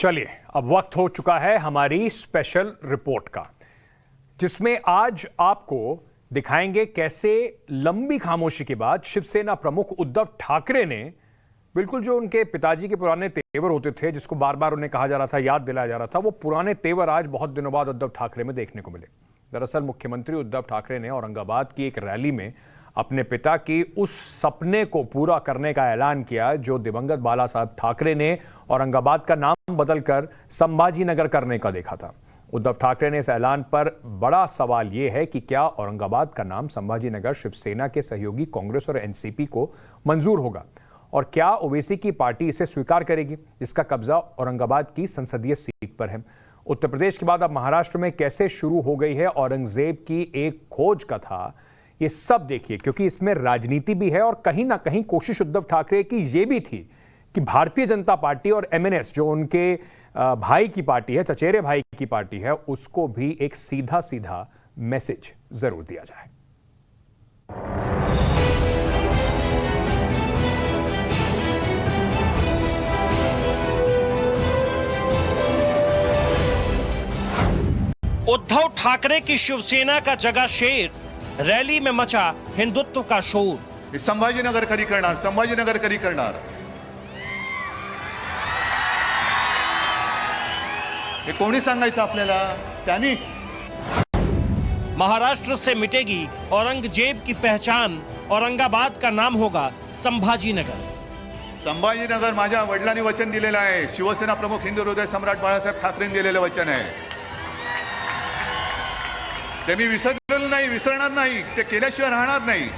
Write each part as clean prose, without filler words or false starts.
चलिए अब वक्त हो चुका है हमारी स्पेशल रिपोर्ट का, जिसमें आज आपको दिखाएंगे कैसे लंबी खामोशी के बाद शिवसेना प्रमुख उद्धव ठाकरे ने बिल्कुल जो उनके पिताजी के पुराने तेवर होते थे, जिसको बार बार उन्हें कहा जा रहा था, याद दिलाया जा रहा था, वो पुराने तेवर आज बहुत दिनों बाद उद्धव ठाकरे में देखने को मिले। दरअसल मुख्यमंत्री उद्धव ठाकरे ने औरंगाबाद की एक रैली में अपने पिता की उस सपने को पूरा करने का ऐलान किया जो दिवंगत बाला साहब ठाकरे ने औरंगाबाद का नाम बदलकर संभाजी नगर करने का देखा था। उद्धव ठाकरे ने इस ऐलान पर बड़ा सवाल यह है कि क्या औरंगाबाद का नाम संभाजी नगर शिवसेना के सहयोगी कांग्रेस और एनसीपी को मंजूर होगा और क्या ओवैसी की पार्टी इसे स्वीकार करेगी, जिसका कब्जा औरंगाबाद की संसदीय सीट पर है। उत्तर प्रदेश के बाद अब महाराष्ट्र में कैसे शुरू हो गई है औरंगजेब की एक खोज कथा, ये सब देखिए, क्योंकि इसमें राजनीति भी है और कहीं ना कहीं कोशिश उद्धव ठाकरे की यह भी थी कि भारतीय जनता पार्टी और एमएनएस जो उनके भाई की पार्टी है, चचेरे भाई की पार्टी है, उसको भी एक सीधा सीधा मैसेज जरूर दिया जाए। उद्धव ठाकरे की शिवसेना का जगा शेर, रैली में मचा हिंदुत्व का शोर। संभाजीनगर कधी करणार, संभाजीनगर कधी करणार, हे कोणी सांगायचं आपल्याला? त्यांनी महाराष्ट्र से मिटेगी औरंगजेब की पहचान, औरंगाबाद का नाम होगा संभाजीनगर। संभाजीनगर माझ्या वडिलांनी वचन दिलेलं आहे, शिवसेना प्रमुख हिंदू हृदय सम्राट बाळासाहेब ठाकरेंनी दिलेलं वचन आहे। ते मी विसरलेलं नाही, विसरणार नाही, ते केल्याशिवाय राहणार नाही।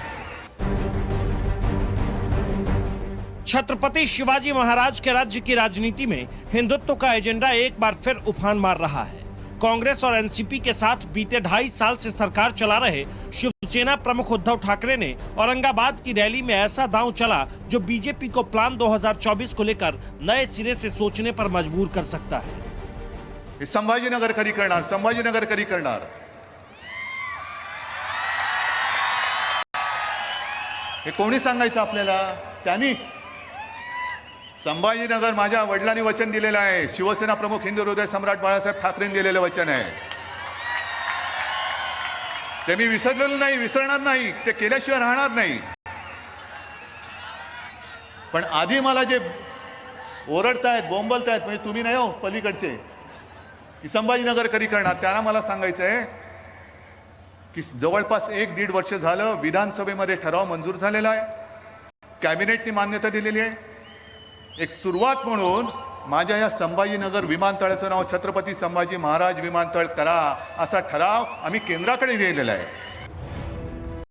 छत्रपति शिवाजी महाराज के राज्य की राजनीति में हिंदुत्व का एजेंडा एक बार फिर उफान मार रहा है। कांग्रेस और एनसीपी के साथ बीते 2.5 साल से सरकार चला रहे शिवसेना प्रमुख उद्धव ठाकरे ने औरंगाबाद की रैली में ऐसा दांव चला जो बीजेपी को प्लान 2024 को लेकर नए सिरे से सोचने पर मजबूर कर सकता है। संभाजीनगर कधी करणार, संभाजीनगर कधी करणार, हे कोणी सांगायचं आपल्याला? त्यांनी संभाजीनगर माझ्या वडिलांनी वचन दिलेलं आहे, शिवसेना प्रमुख हिंदू हृदय सम्राट बाळासाहेब ठाकरेंनी दिलेलं वचन आहे। ते मी विसरलेलं नाही, विसरणार नाही, ते केल्याशिवाय राहणार नाही। पण आधी मला जे ओरडतायत, बोंबलतायत, म्हणजे तुम्ही नाही हो, पलीकडचे, की संभाजीनगर कधी करणार, त्यांना मला सांगायचं आहे की जवळपास 1-1.5 वर्ष झालं विधानसभेमध्ये ठराव मंजूर झालेला आहे, कॅबिनेटने मान्यता दिलेली आहे। एक सुरुवात म्हणून माझ्या या संभाजीनगर विमानतळाचं नाव छत्रपती संभाजी महाराज विमानतळ करा असा ठराव आम्ही केंद्राकडे दिलेला है।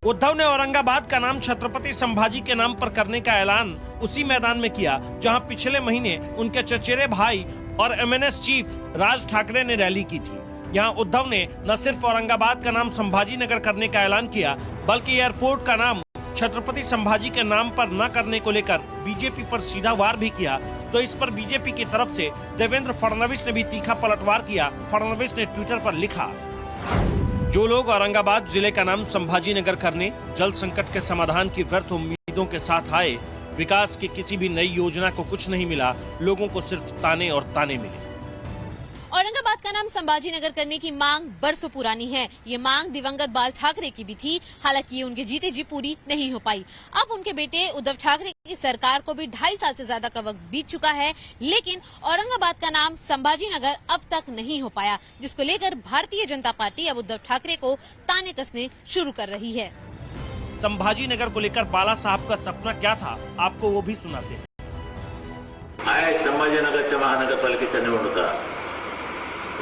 उद्धव ने औरंगाबाद का नाम छत्रपति संभाजी के नाम पर करने का ऐलान उसी मैदान में किया जहां पिछले महीने उनके चचेरे भाई और एमएनएस चीफ राज ठाकरे ने रैली की थी। यहाँ उद्धव ने न सिर्फ औरंगाबाद का नाम संभाजी नगर करने का ऐलान किया, बल्कि एयरपोर्ट का नाम छत्रपति संभाजी के नाम पर न करने को लेकर बीजेपी पर सीधा वार भी किया। तो इस पर बीजेपी की तरफ से देवेंद्र फडणवीस ने भी तीखा पलटवार किया। फडणवीस ने ट्विटर पर लिखा, जो लोग औरंगाबाद जिले का नाम संभाजी नगर करने, जल संकट के समाधान की व्यर्थ उम्मीदों के साथ आए, विकास की किसी भी नई योजना को कुछ नहीं मिला, लोगों को सिर्फ ताने और ताने मिले। औरंगाबाद का नाम संभाजी नगर करने की मांग बरसों पुरानी है। ये मांग दिवंगत बाल ठाकरे की भी थी, हालांकि ये उनके जीते जी पूरी नहीं हो पाई। अब उनके बेटे उद्धव ठाकरे की सरकार को भी 2.5 साल से ज्यादा का वक्त बीत चुका है, लेकिन औरंगाबाद का नाम संभाजी नगर अब तक नहीं हो पाया, जिसको लेकर भारतीय जनता पार्टी अब उद्धव ठाकरे को ताने कसने शुरू कर रही है। संभाजी नगर को लेकर बाला साहब का सपना क्या था, आपको वो भी सुनाते हैं। संभाजीनगरच्या महानगरपालिकेच्या निवडणुका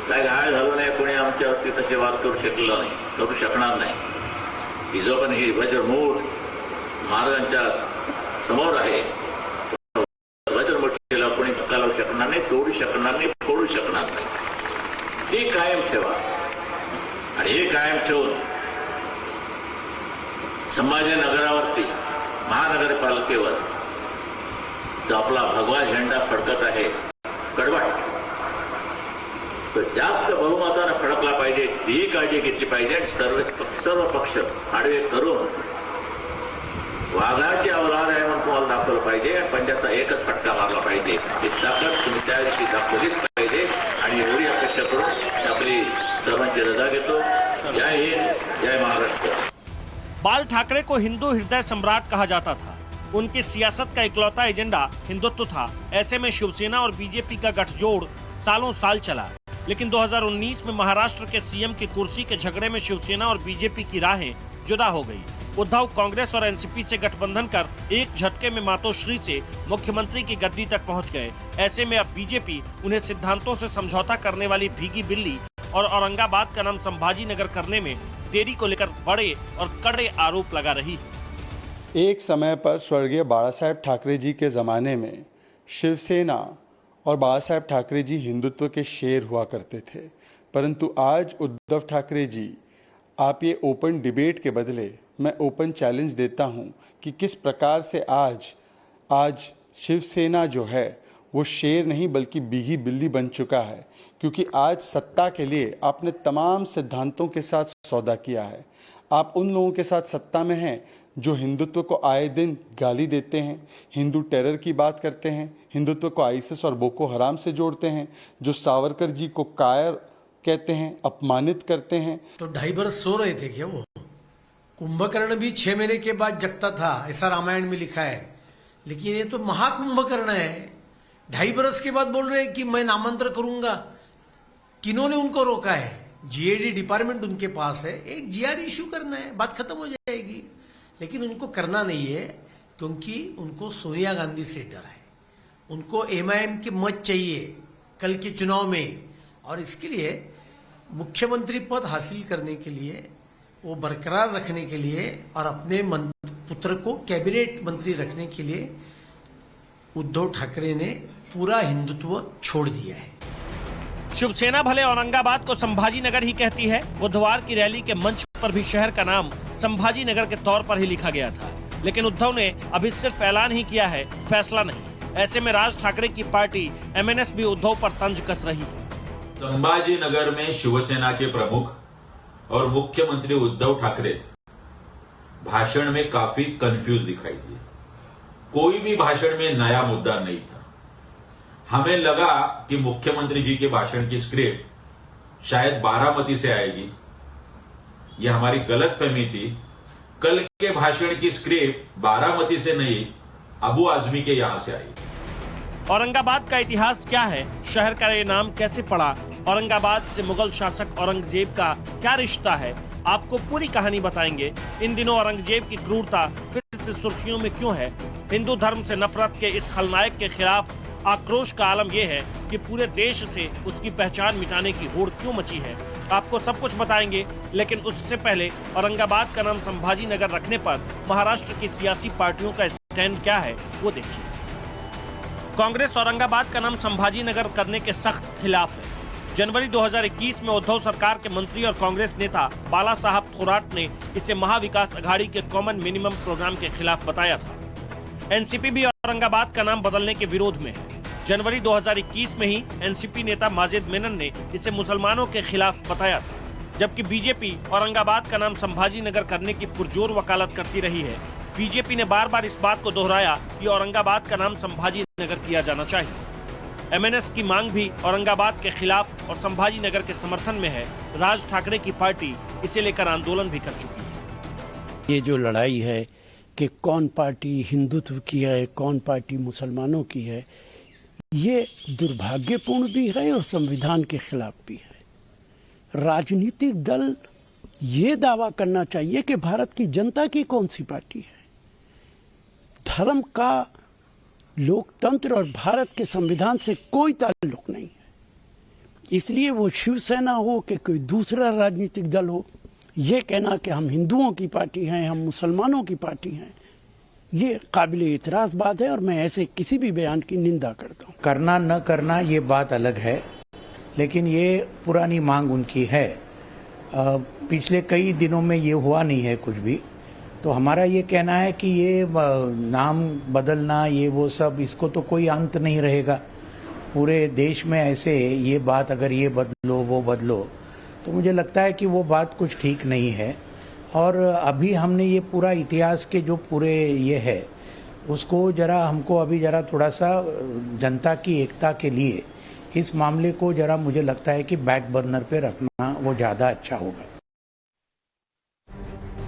काय घाळ झालं नाही, कोणी आमच्यावरती तसे वाद करू शकलो नाही, करू शकणार नाही। ही जो पण ही वज्रमूठ महाराजांच्या समोर आहे, वज्रमुठीला कोणी धक्का लावू शकणार नाही, तोडू शकणार नाही, फोडू शकणार नाही। ती कायम ठेवा आणि हे कायम ठेवून संभाजीनगरावरती महानगरपालिकेवर जो आपला भगवा झेंडा फडकत आहे कडवाट, तो जास्त बहुमताने फडकला पाहिजे, ती काळजी घेतली पाहिजे। सर्व पक्ष आडवे करून वाघाची अवलाद आहे म्हणून तुम्हाला दाखवलं पाहिजे, पंजाचा एकच फटका मारला पाहिजे। ही ताकद तुम्ही त्या दिवशी दाखवलीच पाहिजे। बाल ठाकरे को हिंदू हृदय सम्राट कहा जाता था। उनकी सियासत का इकलौता एजेंडा हिंदुत्व था। ऐसे में शिवसेना और बीजेपी का गठजोड़ सालों साल चला, लेकिन 2019 में महाराष्ट्र के सीएम की कुर्सी के झगड़े में शिवसेना और बीजेपी की राहें जुदा हो गई। उद्धव कांग्रेस और एनसीपी से गठबंधन कर एक झटके में मातोश्री से मुख्यमंत्री की गद्दी तक पहुंच गए। ऐसे में अब बीजेपी उन्हें सिद्धांतों से समझौता करने वाली भीगी बिल्ली और औरंगाबाद का नाम संभाजी नगर करने में देरी को लेकर बड़े और कड़े आरोप लगा रही है। एक समय पर स्वर्गीय बाला साहेब ठाकरे जी के ज़माने में शिवसेना और बाला साहेब ठाकरे जी हिंदुत्व के शेर हुआ करते थे, परंतु आज उद्धव ठाकरे जी, आप ये ओपन डिबेट के बदले मैं ओपन चैलेंज देता हूँ कि किस प्रकार से आज शिवसेना जो है वो शेर नहीं बल्कि भीगी बिल्ली बन चुका है, क्योंकि आज सत्ता के लिए आपने तमाम सिद्धांतों के साथ सौदा किया है। आप उन लोगों के साथ सत्ता में हैं जो हिंदुत्व को आए दिन गाली देते हैं, हिंदू टेरर की बात करते हैं, हिंदुत्व को आईएसआईएस और बोको हराम से जोड़ते हैं, जो सावरकर जी को कायर कहते हैं, अपमानित करते हैं। तो 2.5 बरस सो रहे थे क्या वो? कुंभकर्ण भी 6 महीने के बाद जगता था, ऐसा रामायण में लिखा है। लेकिन ये तो महाकुंभकर्ण है, 2.5 बरस के बाद बोल रहे हैं कि मैं नामांतर करूंगा। किन्होंने उनको रोका है? जीएडी डिपार्टमेंट उनके पास है, एक जीआर इश्यू करना है, बात खत्म हो जाएगी। लेकिन उनको करना नहीं है, क्योंकि उनको सोनिया गांधी से डर है, उनको एमआईएम के मत चाहिए कल के चुनाव में, और इसके लिए मुख्यमंत्री पद हासिल करने के लिए, वो बरकरार रखने के लिए और अपने पुत्र को कैबिनेट मंत्री रखने के लिए उद्धव ठाकरे ने पूरा हिंदुत्व छोड़ दिया है। शिवसेना भले औरंगाबाद को संभाजी नगर ही कहती है, बुधवार की रैली के मंच पर भी शहर का नाम संभाजी नगर के तौर पर ही लिखा गया था, लेकिन उद्धव ने अभी सिर्फ ऐलान ही किया है, फैसला नहीं। ऐसे में राज ठाकरे की पार्टी एमएनएस भी उद्धव पर तंज कस रही है। संभाजी नगर में शिवसेना के प्रमुख और मुख्यमंत्री उद्धव ठाकरे भाषण में काफी कंफ्यूज दिखाई दिए। कोई भी भाषण में नया मुद्दा नहीं था। हमें लगा कि मुख्यमंत्री जी के भाषण की स्क्रिप्ट शायद बारामती से आएगी, यह हमारी गलतफहमी थी। कल के भाषण की स्क्रिप्ट बारामती से नहीं, अबू आजमी के यहां से आई। औरंगाबाद का इतिहास क्या है? शहर का ये नाम कैसे पड़ा? औरंगाबाद से मुगल शासक औरंगजेब का क्या रिश्ता है? आपको पूरी कहानी बताएंगे। इन दिनों औरंगजेब की क्रूरता फिर से सुर्खियों में क्यों है? हिंदू धर्म से नफरत के इस खलनायक के खिलाफ आक्रोश का आलम यह है कि पूरे देश से उसकी पहचान मिटाने की होड़ क्यों मची है? आपको सब कुछ बताएंगे, लेकिन उससे पहले औरंगाबाद का नाम संभाजी नगर रखने पर महाराष्ट्र की सियासी पार्टियों का स्टैंड क्या है वो देखिए। कांग्रेस औरंगाबाद का नाम संभाजी नगर करने के सख्त खिलाफ है। जनवरी 2021 में उद्धव सरकार के मंत्री और कांग्रेस नेता बाला साहब थोराट ने इसे महाविकास अघाड़ी के कॉमन मिनिमम प्रोग्राम के खिलाफ बताया था। एनसीपी भी औरंगाबाद का नाम बदलने के विरोध में है। जनवरी 2021 में ही एनसीपी नेता माजिद मेनन ने इसे मुसलमानों के खिलाफ बताया था, जबकि बीजेपी औरंगाबाद का नाम संभाजी नगर करने की पुरजोर वकालत करती रही है। बीजेपी ने बार बार इस बात को दोहराया कि औरंगाबाद का नाम संभाजी नगर किया जाना चाहिए। एमएनएस की मांग भी औरंगाबाद के खिलाफ और संभाजी नगर के समर्थन में है। राज ठाकरे की पार्टी इसे लेकर आंदोलन भी कर चुकी है। ये जो लड़ाई है कि कौन पार्टी हिंदुत्व की है, कौन पार्टी मुसलमानों की है, ये दुर्भाग्यपूर्ण भी है और संविधान के खिलाफ भी है। राजनीतिक दल ये दावा करना चाहिए कि भारत की जनता की कौन सी पार्टी है। धर्म का, लोकतंत्र और भारत के संविधान से कोई ताल्लुक नहीं है। इसलिए वो शिवसेना हो कि कोई दूसरा राजनीतिक दल हो, ये कहना कि हम हिंदुओं की पार्टी हैं, हम मुसलमानों की पार्टी हैं, ये काबिल इतराज़ बात है और मैं ऐसे किसी भी बयान की निंदा करता हूँ। करना न करना ये बात अलग है, लेकिन ये पुरानी मांग उनकी है। पिछले कई दिनों में ये हुआ नहीं है कुछ भी, तो हमारा ये कहना है कि ये नाम बदलना, ये वो सब, इसको तो कोई अंत नहीं रहेगा। पूरे देश में ऐसे ये बात, अगर ये बदलो वो बदलो, तो मुझे लगता है कि वो बात कुछ ठीक नहीं है। और अभी हमने ये पूरा इतिहास के जो पूरे ये है उसको हमको अभी थोड़ा सा जनता की एकता के लिए इस मामले को मुझे लगता है कि बैक बर्नर पे रखना वो ज़्यादा अच्छा होगा।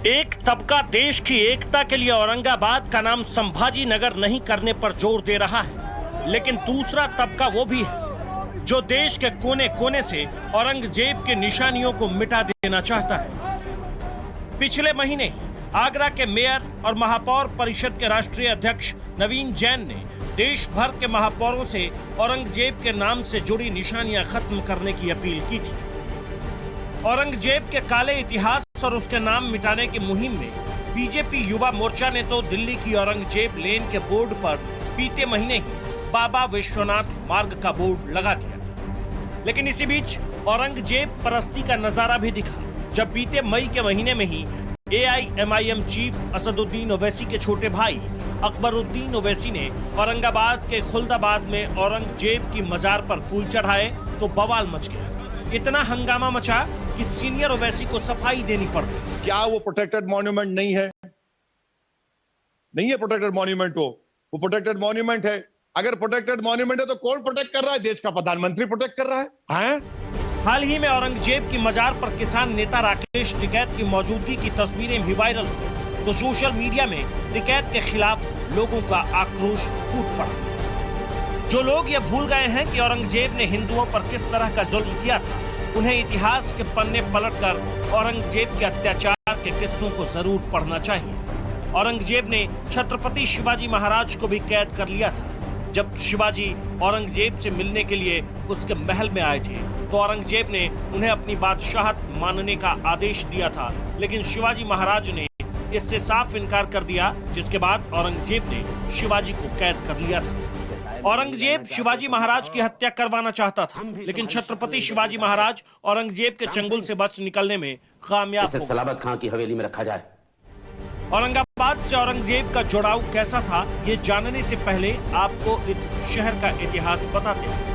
एक तबका देश की एकता के लिए औरंगाबाद का नाम संभाजी नगर नहीं करने पर जोर दे रहा है, लेकिन दूसरा तबका वो भी है जो देश के कोने कोने से औरंगजेब की निशानियों को मिटा देना चाहता है। पिछले महीने आगरा के मेयर और महापौर परिषद के राष्ट्रीय अध्यक्ष नवीन जैन ने देश भर के महापौरों से औरंगजेब के नाम से जुड़ी निशानियां खत्म करने की अपील की थी। औरंगजेब के काले इतिहास और उसके नाम मिटाने की मुहिम में बीजेपी युवा मोर्चा ने तो दिल्ली की औरंगजेब लेन के बोर्ड पर बीते महीने ही बाबा विश्वनाथ मार्ग का बोर्ड लगा दिया। लेकिन इसी बीच औरंगजेब परस्ती का नजारा भी दिखा जब बीते मई के महीने में ही AIMIM चीफ असदुद्दीन ओवैसी के छोटे भाई अकबरुद्दीन ओवैसी ने औरंगाबाद के खुल्दाबाद में औरंगजेब की मजार पर फूल चढ़ाए तो बवाल मच गया। इतना हंगामा मचा कि सीनियर ओवैसी को सफाई देनी पड़ गई। क्या वो प्रोटेक्टेड मॉन्यूमेंट नहीं है? नहीं है प्रोटेक्टेड मॉन्यूमेंट, वो प्रोटेक्टेड मॉन्यूमेंट है। अगर प्रोटेक्टेड मॉन्यूमेंट है तो कौन प्रोटेक्ट कर रहा है? देश का प्रधानमंत्री प्रोटेक्ट कर रहा है। हाल ही में औरंगजेब की मजार पर किसान नेता राकेश टिकैत की मौजूदगी की तस्वीरें भी वायरल हुई तो सोशल मीडिया में टिकैत के खिलाफ लोगों का आक्रोश फूट पड़ा। जो लोग ये भूल गए हैं कि औरंगजेब ने हिंदुओं पर किस तरह का जुल्म किया था, उन्हें इतिहास के पन्ने पलटकर औरंगजेब के अत्याचार के किस्सों को जरूर पढ़ना चाहिए। औरंगजेब ने छत्रपति शिवाजी महाराज को भी कैद कर लिया था। जब शिवाजी औरंगजेब से मिलने के लिए उसके महल में आए थे तो औरंगजेब ने उन्हें अपनी बादशाहत मानने का आदेश दिया था, लेकिन शिवाजी महाराज ने इससे साफ इनकार कर दिया, जिसके बाद औरंगजेब ने शिवाजी को कैद कर लिया था। औरंगजेब शिवाजी महाराज की हत्या करवाना चाहता था, लेकिन छत्रपति शिवाजी महाराज औरंगजेब के चंगुल से बच निकलने में कामयाब हो गए। सलाबत खां की हवेली में रखा जाए। औरंगाबाद से औरंगजेब का जुड़ाव कैसा था, ये जानने से पहले आपको इस शहर का इतिहास बताते हैं।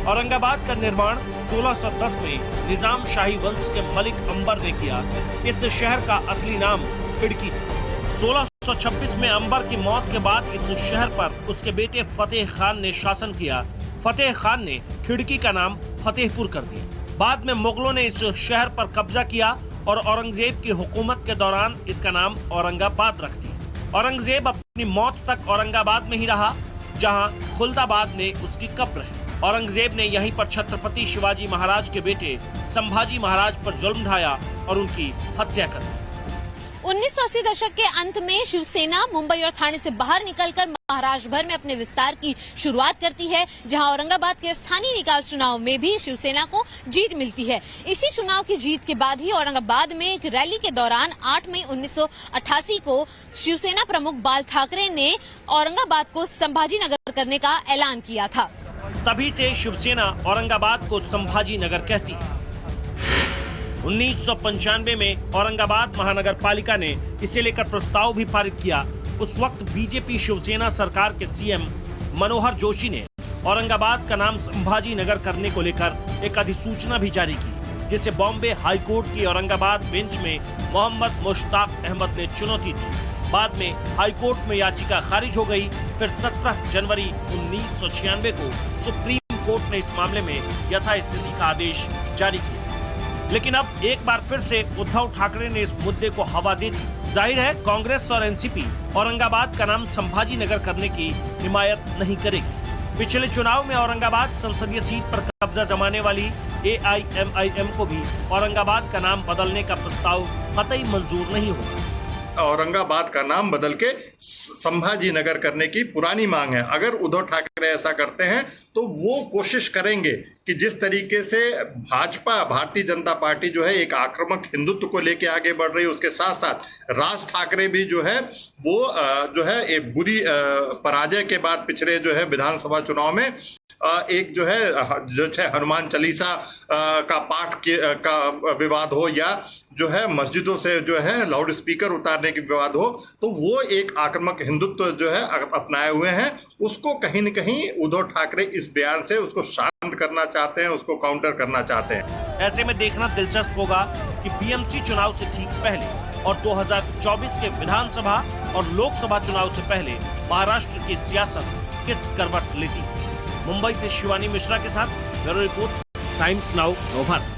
औरंगाबाद का निर्माण 1610 में निजाम शाही वंश के मलिक अंबर ने किया। इस शहर का असली नाम खिड़की था। 1626 में अंबर की मौत के बाद इस शहर पर उसके बेटे फतेह खान ने शासन किया। फतेह खान ने खिड़की का नाम फतेहपुर कर दिया। बाद में मुगलों ने इस शहर पर कब्जा किया और औरंगजेब की हुकूमत के दौरान इसका नाम औरंगाबाद रख दिया। औरंगजेब अपनी मौत तक औरंगाबाद में ही रहा, जहां खुल्दाबाद में उसकी कब्र है। औरंगजेब ने यहीं पर छत्रपति शिवाजी महाराज के बेटे संभाजी महाराज पर जुल्म ढाया और उनकी हत्या कर दी। 1980 दशक के अंत में शिवसेना मुंबई और ठाणे से बाहर निकलकर महाराष्ट्र भर में अपने विस्तार की शुरुआत करती है, जहां औरंगाबाद के स्थानीय निकाय चुनाव में भी शिवसेना को जीत मिलती है। इसी चुनाव की जीत के बाद ही औरंगाबाद में एक रैली के दौरान 8 मई 1988 को शिवसेना प्रमुख बाल ठाकरे ने औरंगाबाद को संभाजी नगर करने का ऐलान किया था। तभी से शिवसेना औरंगाबाद को संभाजी नगर कहती है। 1995 में औरंगाबाद महानगर पालिका ने इसे लेकर प्रस्ताव भी पारित किया। उस वक्त बीजेपी शिवसेना सरकार के सीएम मनोहर जोशी ने औरंगाबाद का नाम संभाजी नगर करने को लेकर एक अधिसूचना भी जारी की, जिसे बॉम्बे हाईकोर्ट की औरंगाबाद बेंच में मोहम्मद मुश्ताक अहमद ने चुनौती दी। बाद में हाईकोर्ट में याचिका खारिज हो गई। फिर 17 जनवरी 1996 को सुप्रीम कोर्ट ने इस मामले में यथास्थिति का आदेश जारी किया। लेकिन अब एक बार फिर से उद्धव ठाकरे ने इस मुद्दे को हवा दे दी। जाहिर है कांग्रेस और एनसीपी औरंगाबाद का नाम संभाजी नगर करने की हिमायत नहीं करेगी। पिछले चुनाव में औरंगाबाद संसदीय सीट पर कब्जा जमाने वाली AIMIM को भी औरंगाबाद का नाम बदलने का प्रस्ताव कतई मंजूर नहीं होगा। औरंगाबाद का नाम बदल के संभाजी नगर करने की पुरानी मांग है। अगर उद्धव ठाकरे ऐसा करते हैं तो वो कोशिश करेंगे कि जिस तरीके से भाजपा भारतीय जनता पार्टी जो है एक आक्रामक हिंदुत्व को लेके आगे बढ़ रही है, उसके साथ साथ राज ठाकरे भी जो है वो जो है एक बुरी पराजय के बाद पिछले जो है विधानसभा चुनाव में एक जो है हनुमान चालीसा का पाठ का विवाद हो या जो है मस्जिदों से जो है लाउड स्पीकर उतारने की विवाद हो, तो वो एक आक्रामक हिंदुत्व जो है अपनाए हुए हैं। उसको कहीं न कहीं उद्धव ठाकरे इस बयान से उसको शांत करना चाहते हैं, उसको काउंटर करना चाहते हैं। ऐसे में देखना दिलचस्प होगा कि बीएमसी चुनाव से ठीक पहले और 2024 के विधानसभा और लोकसभा चुनाव से पहले महाराष्ट्र की सियासत किस करवट लेती। मुंबई से शिवानी मिश्रा के साथ bureau report, times now Navbharat.